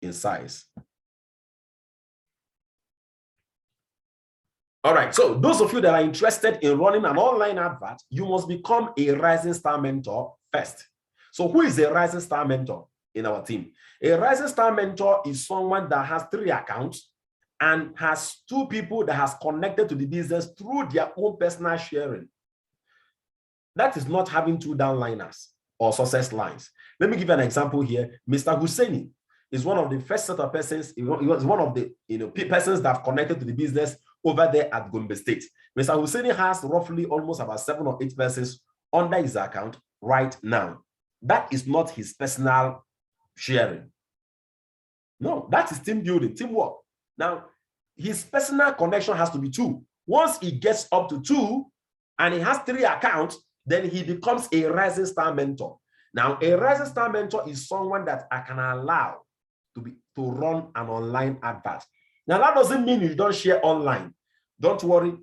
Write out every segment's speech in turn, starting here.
in size. All right, so those of you that are interested in running an online advert, you must become a Rising Star Mentor first. So who is a Rising Star Mentor in our team? A Rising Star Mentor is someone that has 3 accounts and has 2 people that has connected to the business through their own personal sharing. That is not having 2 downliners or success lines. Let me give you an example here. Mr. Husseini is one of the first set of persons. He was one of the persons that have connected to the business over there at Gombe State. Mr. Husseini has roughly almost about 7 or 8 persons under his account right now. That is not his personal sharing. No, that is team building, teamwork. Now, his personal connection has to be 2. Once he gets up to 2 and he has 3 accounts, then he becomes a Rising Star Mentor. Now, a Rising Star Mentor is someone that I can allow to run an online advert. Now, that doesn't mean you don't share online. Don't worry.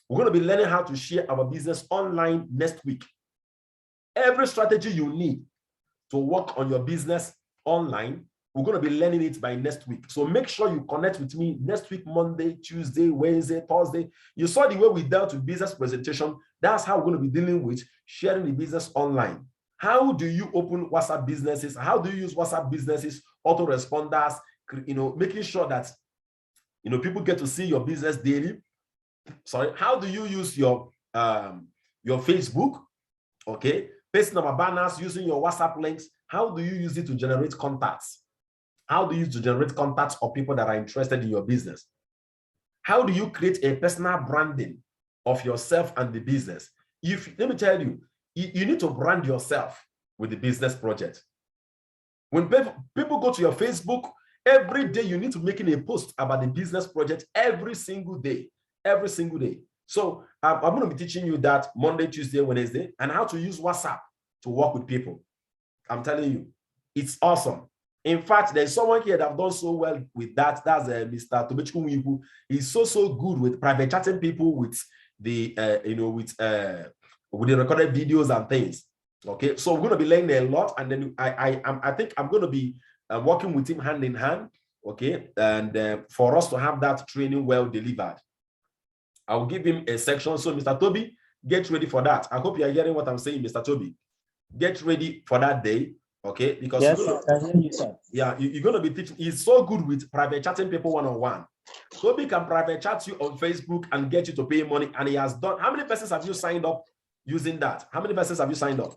We're going to be learning how to share our business online next week. Every strategy you need to work on your business online, we're going to be learning it by next week. So make sure you connect with me next week, Monday, Tuesday, Wednesday, Thursday. You saw the way we dealt with business presentation. That's how we're going to be dealing with sharing the business online. How do you open WhatsApp businesses? How do you use WhatsApp businesses, autoresponders, making sure that people get to see your business daily? Sorry, how do you use your Facebook? Okay, pasting our banners, using your WhatsApp links. How do you use it to generate contacts? How do you use to generate contacts of people that are interested in your business? How do you create a personal branding of yourself and the business? Let me tell you, you need to brand yourself with the business project. When people go to your Facebook, every day you need to make a post about the business project every single day. Every single day. So I'm going to be teaching you that Monday, Tuesday, Wednesday, and how to use WhatsApp to work with people. I'm telling you, it's awesome. In fact, there's someone here that have done so well with that. That's Mr. Tobechukwu. He's so good with private chatting people with the with the recorded videos and things. Okay, so we're going to be learning a lot, and then I think I'm going to be working with him hand in hand. Okay, and for us to have that training well delivered, I will give him a section. So, Mr. Toby, get ready for that. I hope you are hearing what I'm saying, Mr. Toby. Get ready for that day, okay? Because yes, you're going to be teaching. He's so good with private chatting people one-on-one. Toby can private chat you on Facebook and get you to pay money, and he has done. How many persons have you signed up using that? How many persons have you signed up?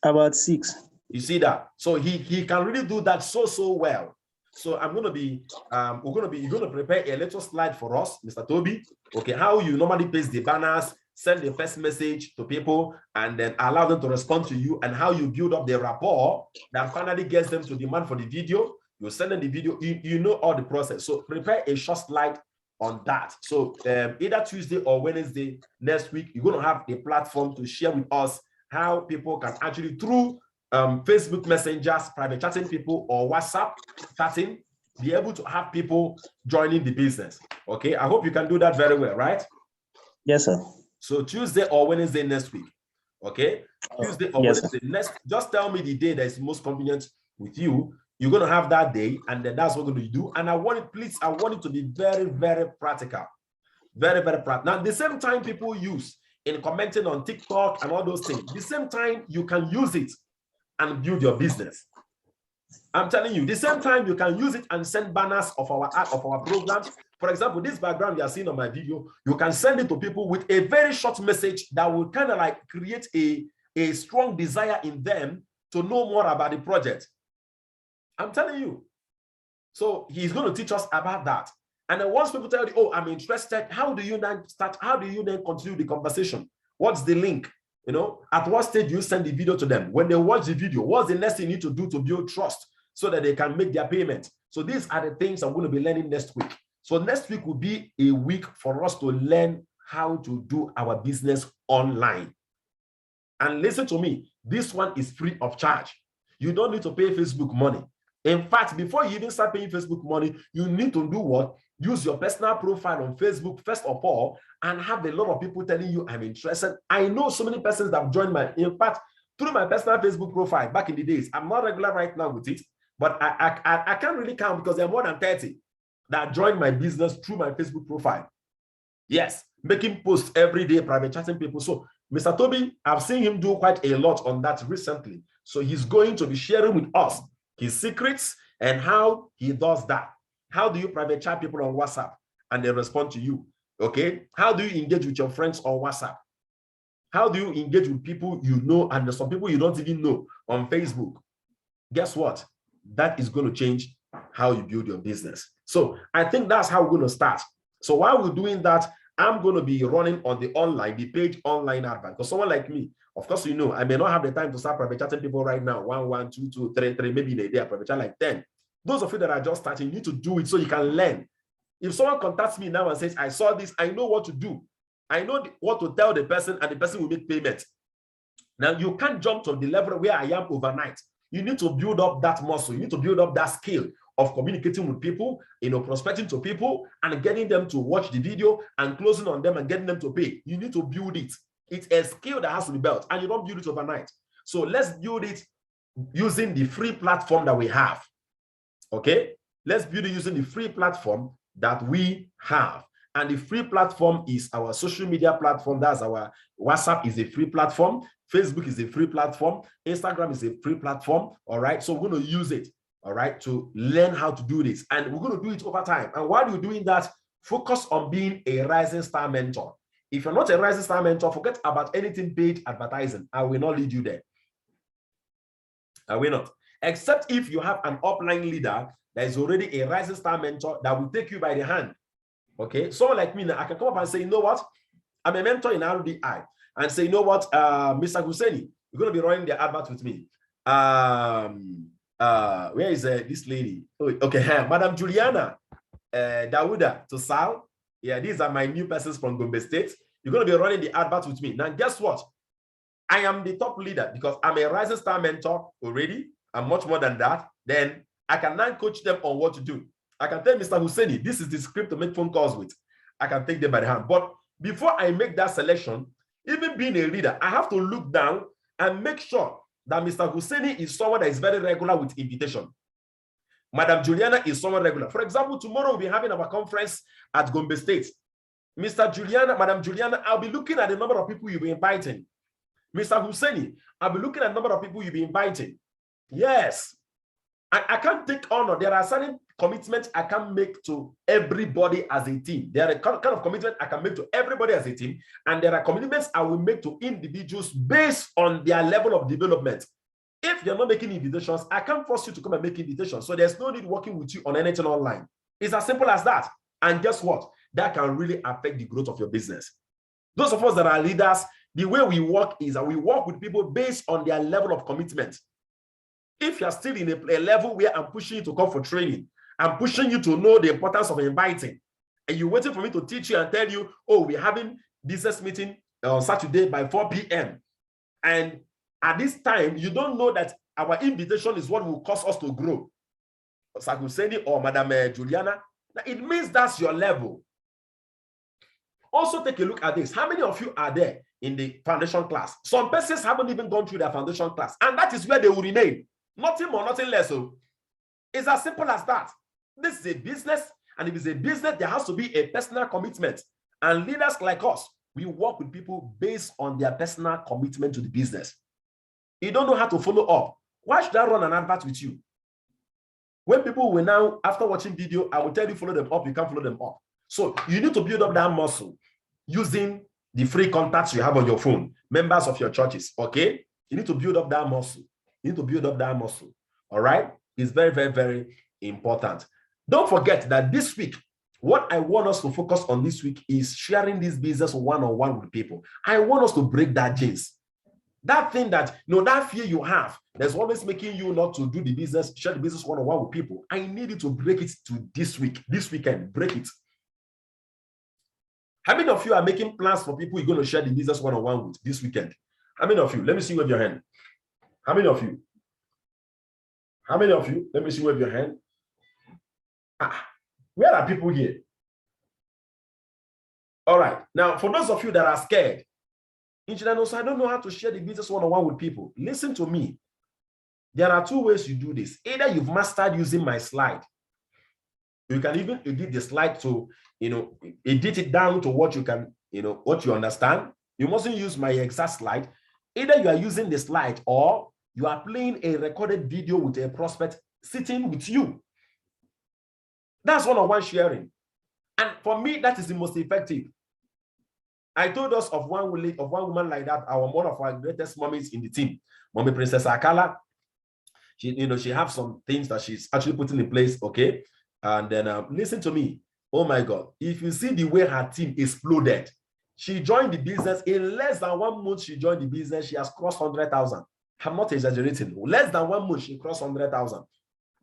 About 6. You see that? So he can really do that so well. So I'm going to be, you're going to prepare a little slide for us, Mr. Toby. Okay, how you normally paste the banners, send the first message to people, and then allow them to respond to you, and how you build up the rapport that finally gets them to demand for the video. You send them the video, you know all the process. So prepare a short slide on that. So either Tuesday or Wednesday next week, you're going to have a platform to share with us how people can actually, through Facebook messengers, private chatting people, or WhatsApp chatting, be able to have people joining the business. Okay, I hope you can do that very well, right? Yes, sir. So Tuesday or Wednesday next week. Okay, Tuesday or yes, Wednesday next. Just tell me the day that is most convenient with you. You're going to have that day, and then that's what we're going to do. And I want it, please, I want it to be very, very practical. Very, very practical. Now, the same time people use in commenting on TikTok and all those things, the same time you can use it and build your business. I'm telling you, the same time you can use it and send banners of our programs. For example, this background you are seeing on my video, you can send it to people with a very short message that will kind of like create a strong desire in them to know more about the project. I'm telling you. So he's going to teach us about that. And then once people tell you, oh, I'm interested, how do you then start? How do you then continue the conversation? What's the link? You know, at what stage do you send the video to them? When they watch the video, what's the next thing you need to do to build trust so that they can make their payment? So these are the things I'm going to be learning next week. So next week will be a week for us to learn how to do our business online. And listen to me, this one is free of charge. You don't need to pay Facebook money. In fact, before you even start paying Facebook money, you need to do what? Use your personal profile on Facebook, first of all, and have a lot of people telling you, I'm interested. I know so many persons that have joined in fact, through my personal Facebook profile back in the days. I'm not regular right now with it, but I can't really count because there are more than 30 that joined my business through my Facebook profile. Yes, making posts every day, private chatting people. So Mr. Toby, I've seen him do quite a lot on that recently. So he's going to be sharing with us his secrets and how he does that. How do you private chat people on WhatsApp and they respond to you? Okay. How do you engage with your friends on WhatsApp? How do you engage with people you know and some people you don't even know on Facebook? Guess what? That is going to change how you build your business. So I think that's how we're going to start. So while we're doing that, I'm going to be running on the page online advert. Because someone like me, of course, you know, I may not have the time to start private chatting people right now. 1, 1, 2, 2, 3, 3, maybe in a day, I private chat like 10. Those of you that are just starting, you need to do it so you can learn. If someone contacts me now and says, I saw this, I know what to do. I know what to tell the person and the person will make payment. Now, you can't jump to the level where I am overnight. You need to build up that muscle. You need to build up that skill of communicating with people, prospecting to people and getting them to watch the video and closing on them and getting them to pay. You need to build it. It's a skill that has to be built and you don't build it overnight. So let's build it using the free platform that we have. Okay? Let's build it using the free platform that we have. And the free platform is our social media platform. That's our WhatsApp is a free platform. Facebook is a free platform. Instagram is a free platform. All right. So we're going to use it. All right. To learn how to do this. And we're going to do it over time. And while you're doing that, focus on being a rising star mentor. If you're not a rising star mentor, forget about anything paid advertising. I will not lead you there. I will not. Except if you have an upline leader that is already a rising star mentor that will take you by the hand. Okay, someone like me now, I can come up and say, you know what? I'm a mentor in RDI and say, you know what, Mr. Husseini, you're going to be running the advert with me. Where is this lady? Oh, okay, Madam Juliana Dawuda to Sal. Yeah, these are my new persons from Gombe State. You're going to be running the advert with me. Now, guess what? I am the top leader because I'm a rising star mentor already. I'm much more than that. Then I can now coach them on what to do. I can tell Mr. Husseini, this is the script to make phone calls with. I can take them by the hand. But before I make that selection, even being a leader, I have to look down and make sure that Mr. Husseini is someone that is very regular with invitation. Madam Juliana is someone regular. For example, tomorrow we'll be having our conference at Gombe State. Mr. Juliana, Madam Juliana, I'll be looking at the number of people you'll be inviting. Mr. Husseini, I'll be looking at the number of people you'll be inviting. Yes. I can't take on. There are certain commitments I can make to everybody as a team. There are kind of commitment I can make to everybody as a team, and there are commitments I will make to individuals based on their level of development. If you're not making invitations, I can't force you to come and make invitations. So there's no need working with you on anything online. It's as simple as that. And guess what? That can really affect the growth of your business. Those of us that are leaders, the way we work is that we work with people based on their level of commitment. If you're still in a level where I'm pushing you to come for training, I'm pushing you to know the importance of inviting, and you're waiting for me to teach you and tell you, oh, we're having business meeting on Saturday by 4 p.m. And at this time, you don't know that our invitation is what will cause us to grow. Sakuseni or Madam Juliana, it means that's your level. Also take a look at this. How many of you are there in the foundation class? Some persons haven't even gone through their foundation class, and that is where they will remain. Nothing more, nothing less. So it's as simple as that. This is a business, and if it's a business, there has to be a personal commitment. And leaders like us, we work with people based on their personal commitment to the business. You don't know how to follow up. Why should I run an advert with you? When people will now, after watching video, I will tell you follow them up, you can't follow them up. So you need to build up that muscle using the free contacts you have on your phone, members of your churches, okay? You need to build up that muscle. You need to build up that muscle, all right? It's very, very, very important. Don't forget that this week, what I want us to focus on this week is sharing this business one-on-one with people. I want us to break that jinx. That thing that, that fear you have, that's always making you not to do the business, share the business one-on-one with people. I need you to break it to this week, this weekend, break it. How many of you are making plans for people you're going to share the business one-on-one with this weekend? How many of you? Let me see wave your hand. How many of you? How many of you? Let me see wave your hand. Where are people here? All right. Now, for those of you that are scared, Engineer, I don't know how to share the business one-on-one with people. Listen to me. There are two ways you do this. Either you've mastered using my slide. You can even edit the slide to, edit it down to what you can, what you understand. You mustn't use my exact slide. Either you are using the slide or you are playing a recorded video with a prospect sitting with you. That's one-on-one sharing. And for me, that is the most effective. I told us of one woman like that, one of our greatest mommies in the team, Mommy Princess Akala. She have some things that she's actually putting in place, okay? And then listen to me. Oh my God, if you see the way her team exploded, she joined the business in less than 1 month. She joined the business. She has crossed 100,000. I'm not exaggerating. Less than 1 month, she crossed 100,000.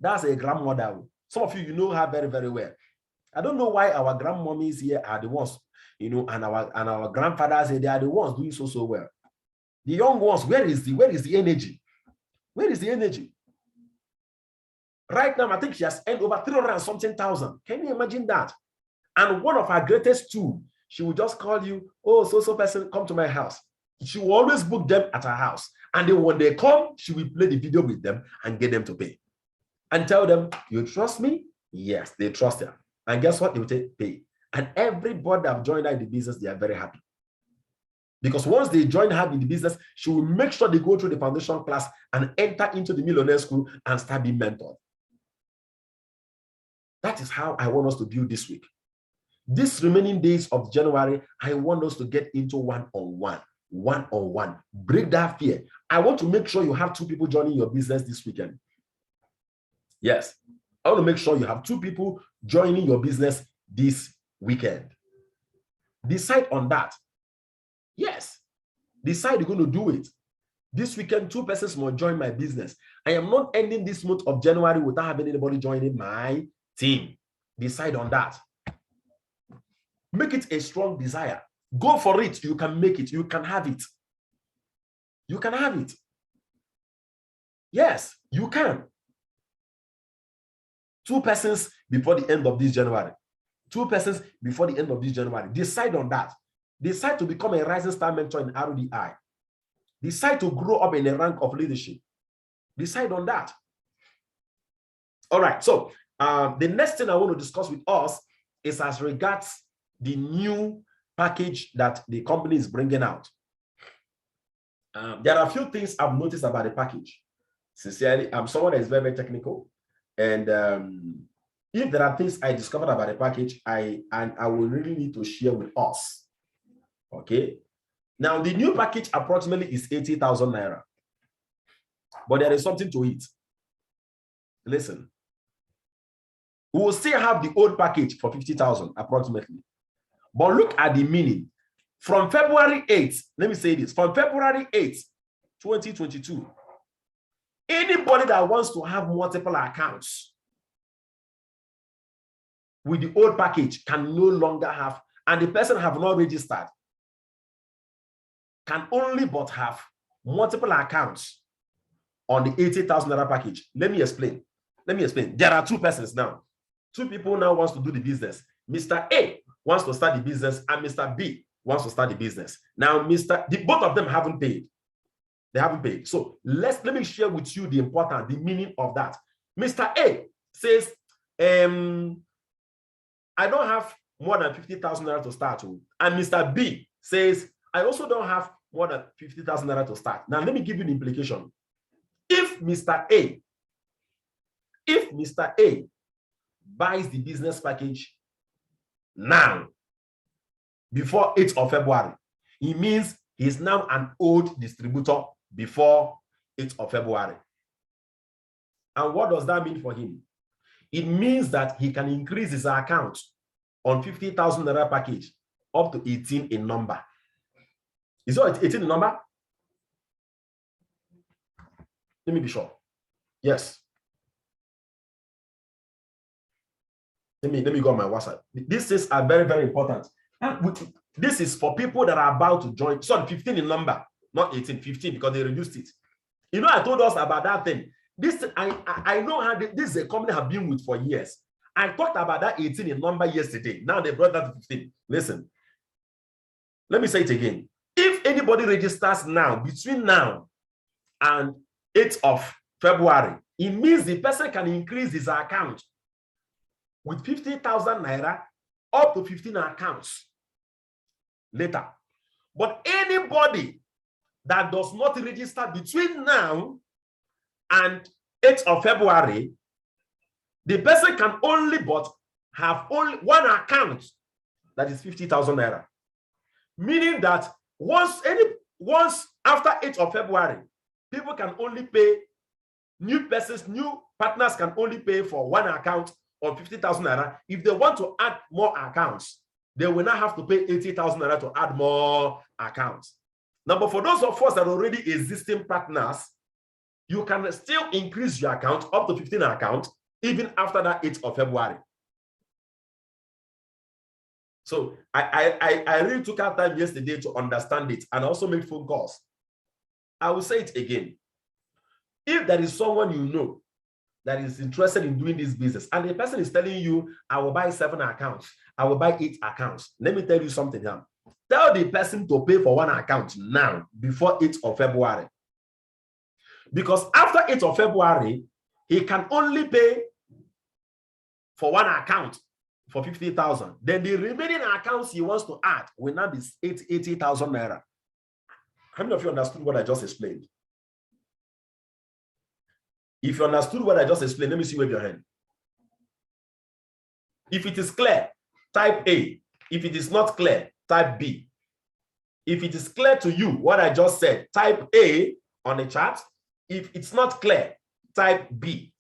That's a grandmother. Some of you know her very, very well. I don't know why our grandmommies here are the ones, and our grandfathers here, they are the ones doing so well. The young ones, where is the energy? Where is the energy? Right now, I think she has earned over 300 and something thousand. Can you imagine that? And one of her greatest tools, she will just call you, oh, so person, come to my house. She will always book them at her house. And then when they come, she will play the video with them and get them to pay. And tell them, you trust me? Yes, they trust her. And guess what? They will pay. And everybody that have joined her in the business, they are very happy. Because once they join her in the business, she will make sure they go through the foundation class and enter into the millionaire school and start being mentored. That is how I want us to build this week. These remaining days of January, I want us to get into one-on-one. Break that fear. I want to make sure you have 2 people joining your business this weekend. Yes, I want to make sure you have 2 people joining your business this weekend. Decide on that. Yes, decide you're going to do it. This weekend, 2 persons must join my business. I am not ending this month of January without having anybody joining my team. Decide on that. Make it a strong desire. Go for it. You can make it. You can have it. You can have it. Yes, you can. 2 persons before the end of this January. 2 persons before the end of this January. Decide on that. Decide to become a rising star mentor in RDI. Decide to grow up in a rank of leadership. Decide on that. All right. So the next thing I want to discuss with us is as regards the new package that the company is bringing out. There are a few things I've noticed about the package. Sincerely, I'm someone that is very, very technical. And if there are things I discovered about the package, I will really need to share with us. Okay. Now, the new package approximately is 80,000 naira. But there is something to it. Listen. We will still have the old package for 50,000 approximately. But look at the meaning. From February 8th, let me say this, from February 8th, 2022, anybody that wants to have multiple accounts with the old package can no longer have, and the person have not registered, can only but have multiple accounts on the 80,000 naira package. Let me explain. There are 2 persons now. 2 people now wants to do the business. Mr. A wants to start the business and Mr. B wants to start the business. Now, both of them haven't paid. They haven't paid. So let me share with you the meaning of that. Mr. A says, I don't have more than 50,000 naira to start with. And Mr. B says, I also don't have more than 50,000 naira to start. Now, let me give you the implication. If Mr. A buys the business package now, before 8th of February, it means he's now an old distributor before 8th of February. And what does that mean for him? It means that he can increase his account on 50,000 naira package up to 18 in number. Is it 18 in number? Let me be sure. Yes. Let me go on my WhatsApp. These is very, very important. This is for people that are about to join. Sorry, 15 in number, not 18, 15, because they reduced it. You know, I told us about that thing. I know how this is a company I've been with for years. I talked about that 18 in number yesterday. Now they brought that to 15. Listen, let me say it again. If anybody registers now, between now and 8th of February, it means the person can increase his account with 50,000 naira up to 15 accounts later. But anybody that does not register between now and 8th of February, the person can only have only one account that is 50,000 naira. Meaning that once after 8th of February, people can only pay, new partners can only pay for one account of 50,000 naira. If they want to add more accounts, they will not have to pay 80,000 naira to add more accounts. Now, but for those of us that are already existing partners, you can still increase your account up to 15 accounts even after that 8th of February. So I really took our time yesterday to understand it and also make phone calls. I will say it again. If there is someone you know that is interested in doing this business and the person is telling you, I will buy 7 accounts, I will buy 8 accounts. Let me tell you something here. Tell the person to pay for one account now before 8th of February. Because after 8th of February, he can only pay for one account for 50,000. Then the remaining accounts he wants to add will now be 80,000 naira. How many of you understood what I just explained? If you understood what I just explained, let me see wave your hand. If it is clear, type A. If it is not clear, type B. If it is clear to you what I just said, type A on the chat. If it's not clear, type B.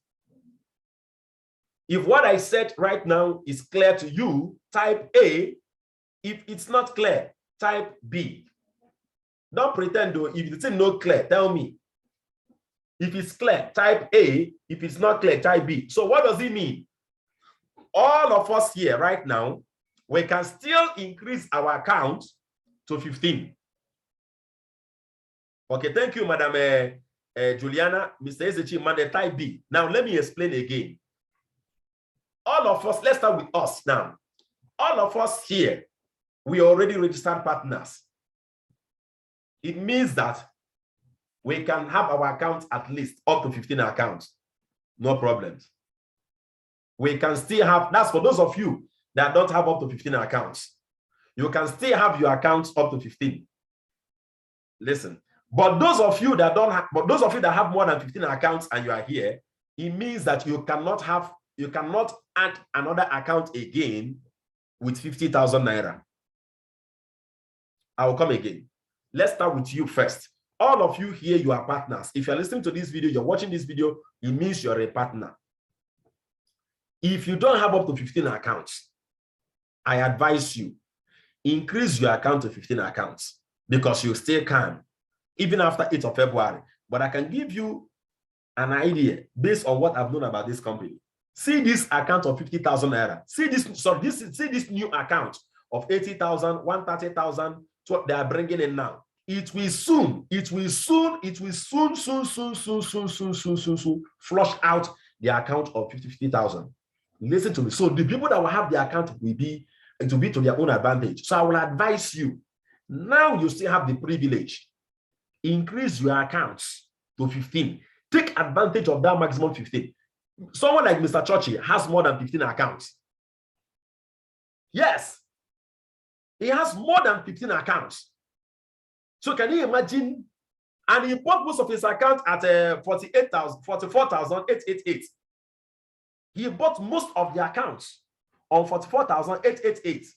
If what I said right now is clear to you, type A. If it's not clear, type B. Don't pretend though. If it's not clear, tell me. If it's clear, type A. If it's not clear, type B. So what does it mean? All of us here right now, we can still increase our account to 15. Okay, thank you, Madam Juliana. Mr. Ezechi, Madam, type B. Now, let me explain again. All of us, let's start with us now. All of us here, we are already registered partners. It means that we can have our accounts at least up to 15 accounts. No problems. We can still have, that's for those of you that don't have up to 15 accounts. You can still have your accounts up to 15. Listen, but those of you that don't have, but those of you that have more than 15 accounts and you are here, it means that you cannot add another account again with 50,000 naira. I will come again. Let's start with you first. All of you here, you are partners. If you're listening to this video, you're watching this video, it means you're a partner. If you don't have up to 15 accounts, I advise you, increase your account to 15 accounts because you still can, even after 8th of February. But I can give you an idea based on what I've known about this company. See this account of 50,000 naira. See this new account of 80,000, 130,000, what they are bringing in now. It will soon flush out the account of 50,000. Listen to me. So the people that will have the account will be to their own advantage. So I will advise you, now you still have the privilege. Increase your accounts to 15. Take advantage of that maximum 15. Someone like Mr. Churchy has more than 15 accounts. Yes. He has more than 15 accounts. So can you imagine? And he bought most of his account at 44,888. He bought most of the accounts on 44,888.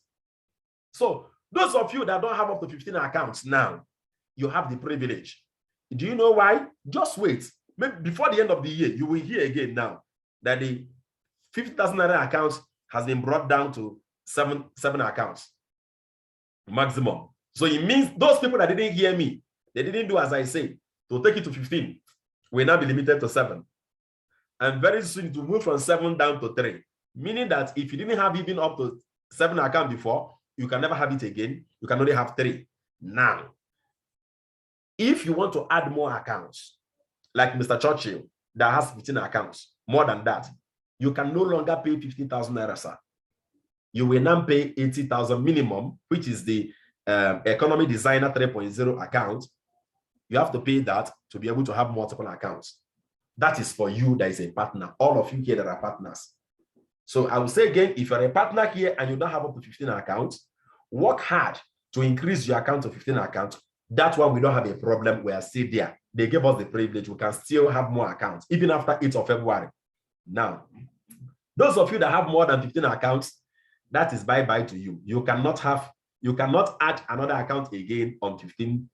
So those of you that don't have up to 15 accounts now, you have the privilege. Do you know why? Just wait. Maybe before the end of the year, you will hear again now that the 50,000 accounts has been brought down to seven accounts maximum. So it means those people that didn't hear me, they didn't do as I say, to take it to 15, will now be limited to 7. And very soon to move from 7 down to 3. Meaning that if you didn't have even up to 7 accounts before, you can never have it again. You can only have 3. Now, if you want to add more accounts, like Mr. Churchill, that has 15 accounts, more than that, you can no longer pay 50,000 naira, sir. You will now pay 80,000 minimum, which is the Economy Designer 3.0 account. You have to pay that to be able to have multiple accounts. That is for you that is a partner. All of you here that are partners. So I will say again, if you're a partner here and you don't have up to 15 accounts, work hard to increase your account to 15 accounts. That's why we don't have a problem. We are still there. They gave us the privilege. We can still have more accounts, even after 8th of February. Now, those of you that have more than 15 accounts, that is bye-bye to you. You cannot add another account again on 50,000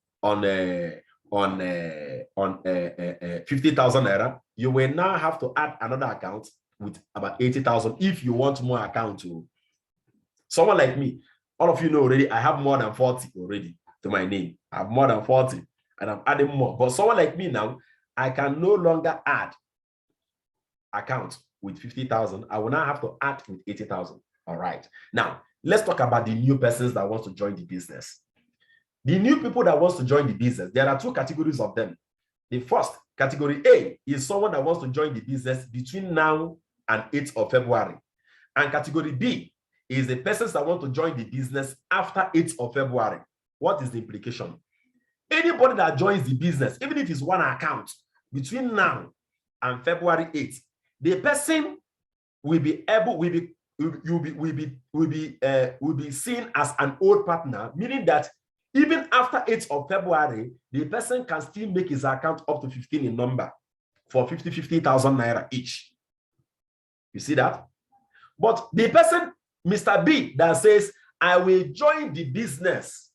naira. You will now have to add another account with about 80,000 if you want more accounts. Someone like me, all of you know already, I have more than 40 already to my name. I have more than 40 and I'm adding more. But someone like me now, I can no longer add accounts with 50,000. I will now have to add with 80,000. All right. Now, let's talk about the new persons that want to join the business. The new people that wants to join the business, there are two categories of them. The first, category A, is someone that wants to join the business between now and 8th of February. And category B is the persons that want to join the business after 8th of February. What is the implication? Anybody that joins the business, even if it's one account, between now and February 8th, the person will be seen as an old partner, meaning that even after 8th of February, the person can still make his account up to 15 in number for 50,000 naira each. You see that? But the person, Mr. B, that says, I will join the business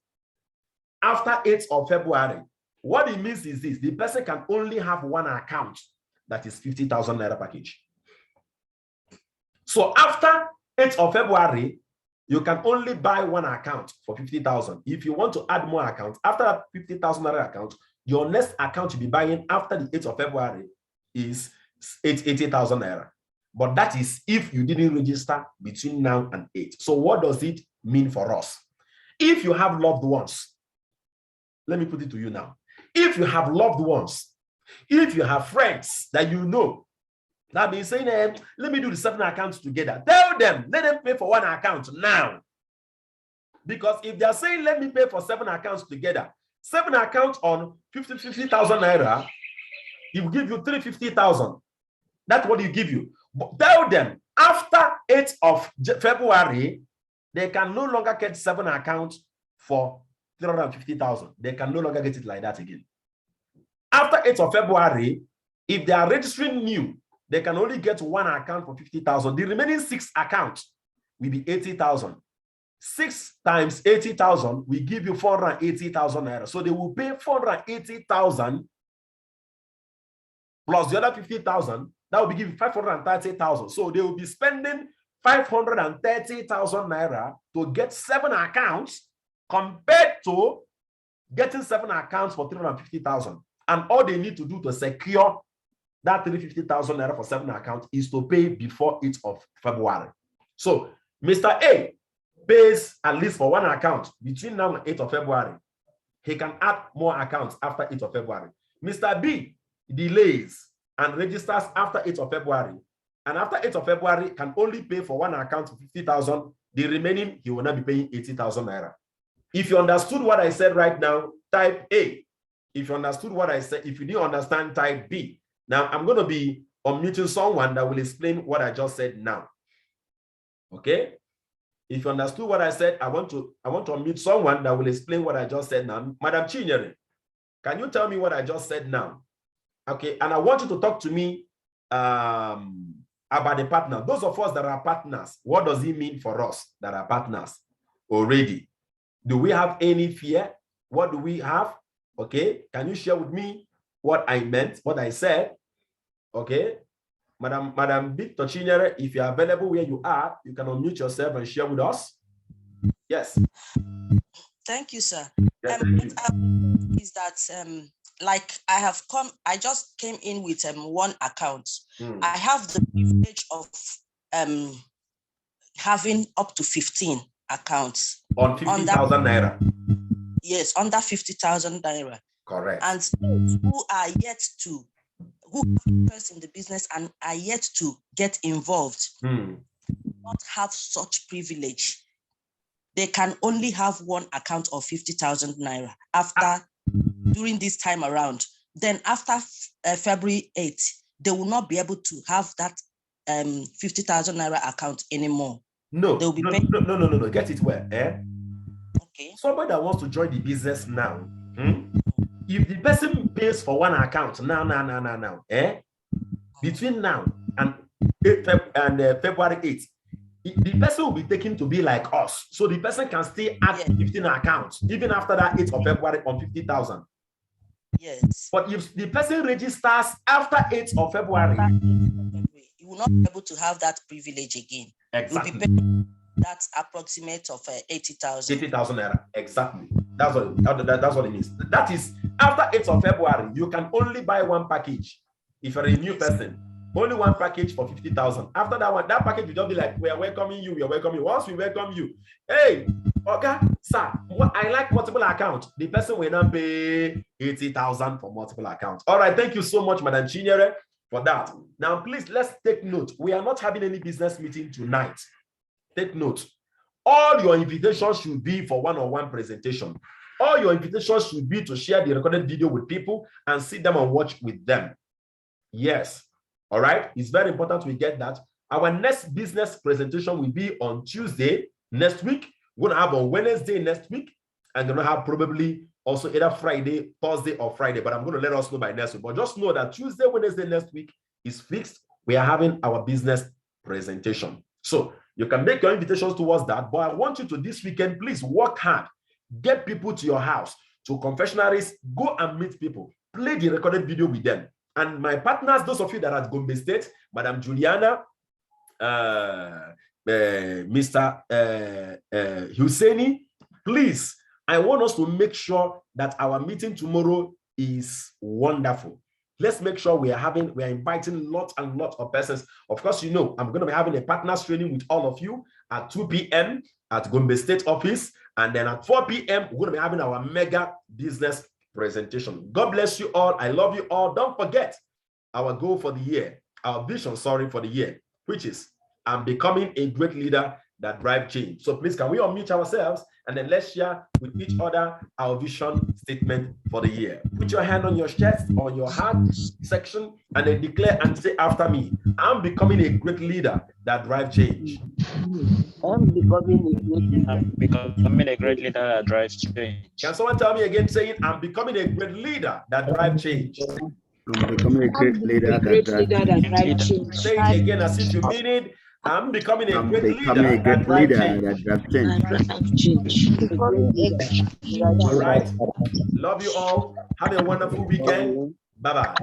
after 8th of February, what it means is this: the person can only have one account that is 50,000 naira package. So after 8th of February, you can only buy one account for 50,000. If you want to add more accounts, after that 50,000 naira account, your next account to be buying after the 8th of February is 80,000 naira. But that is if you didn't register between now and 8. So what does it mean for us? If you have loved ones, let me put it to you now. If you have loved ones, if you have friends that you know that been saying, let me do the 7 accounts together, tell them, let them pay for one account now. Because if they're saying, let me pay for 7 accounts together, 7 accounts on 50,000 naira, he will give you 350,000. That's what he give you. But tell them, after 8th of February, they can no longer get 7 accounts for 350,000. They can no longer get it like that again. After 8th of February, if they are registering new, they can only get 1 account for 50,000. The remaining 6 accounts will be 80,000. 6 times 80,000 will give you 480,000 naira. So they will pay 480,000 plus the other 50,000. That will be giving 530,000. So they will be spending 530,000 naira to get 7 accounts compared to getting 7 accounts for 350,000. And all they need to do to secure that 350,000 naira for 7 accounts is to pay before 8th of February. So Mr. A pays at least for 1 account between now and 8th of February. He can add more accounts after 8th of February. Mr. B delays and registers after 8th of February. And after 8th of February, can only pay for 1 account for 50,000. The remaining, he will not be paying 80,000 naira. If you understood what I said right now, type A. If you understood what I said, if you didn't understand, type B. Now, I'm going to be unmuting someone that will explain what I just said now. Okay? If you understood what I said, I want to unmute someone that will explain what I just said now. Madam Chinyere, can you tell me what I just said now? Okay, and I want you to talk to me about the partner. Those of us that are partners, what does it mean for us that are partners already? Do we have any fear? What do we have? Okay, can you share with me what I meant, what I said? Okay, Madam Victor Chinyere, if you are available where you are, you can unmute yourself and share with us. Yes. Thank you, sir. Yes, thank you. Is that like I just came in with 1 account. I have the privilege of having up to 15 accounts. On 50,000 naira. Yes, under 50,000 naira. Correct. And who are yet to, who have interest in the business and are yet to get involved, not have such privilege. They can only have 1 account of 50,000 naira during this time around. Then after February 8th, they will not be able to have that 50,000 naira account anymore. No, They'll be no, paying. no. Get it well. Okay. Somebody that wants to join the business now, if the person pays for one account now, between now and February 8th, the person will be taken to be like us. So the person can still add 15 accounts, even after that 8th of February on 50,000. Yes. But if the person registers after 8th of February, you will not be able to have that privilege again. Exactly. You'll be paying that approximate of 80,000. 80,000 naira. Exactly. That's what it means. That is after 8th of February, you can only buy one package. If you're a new person, only one package for 50,000. After that one, that package will just be like, we are welcoming you, we are welcoming you. Once we welcome you, hey, okay, sir, I like multiple accounts. The person will not pay 80,000 for multiple accounts. All right, thank you so much, Madam Chinyere, for that. Now, please, let's take note. We are not having any business meeting tonight. Take note. All your invitations should be for one-on-one presentation. All your invitations should be to share the recorded video with people and sit down and watch with them. Yes. All right. It's very important we get that. Our next business presentation will be on Tuesday next week. We're going to have on Wednesday next week. And we're going to have probably also either Friday, Thursday, or Friday. But I'm going to let us know by next week. But just know that Tuesday, Wednesday next week is fixed. We are having our business presentation. So you can make your invitations towards that. But I want you to this weekend, please work hard. Get people to your house, to confessionaries. Go and meet people. Play the recorded video with them. And my partners, those of you that are at Gombe State, Madam Juliana, Mr. Husseini, please, I want us to make sure that our meeting tomorrow is wonderful. Let's make sure we are inviting lots and lots of persons. Of course, you know, I'm going to be having a partners training with all of you at 2 p.m. at Gombe State office. And then at 4 p.m., we're going to be having our mega business presentation. God bless you all. I love you all. Don't forget our goal for the year, our vision, for the year, which is I'm becoming a great leader that drives change. So please, can we unmute ourselves and then let's share with each other our vision statement for the year. Put your hand on your chest or your heart section and then declare and say after me, I'm becoming a great leader that drives change. I'm becoming a great leader that drives change. Can someone tell me again saying, I'm becoming a great leader that drives change? I'm becoming a great leader that drives change. Say it again as if you mean it. I'm becoming a great leader that drives change. All right. Love you all. Have a wonderful weekend. Bye-bye.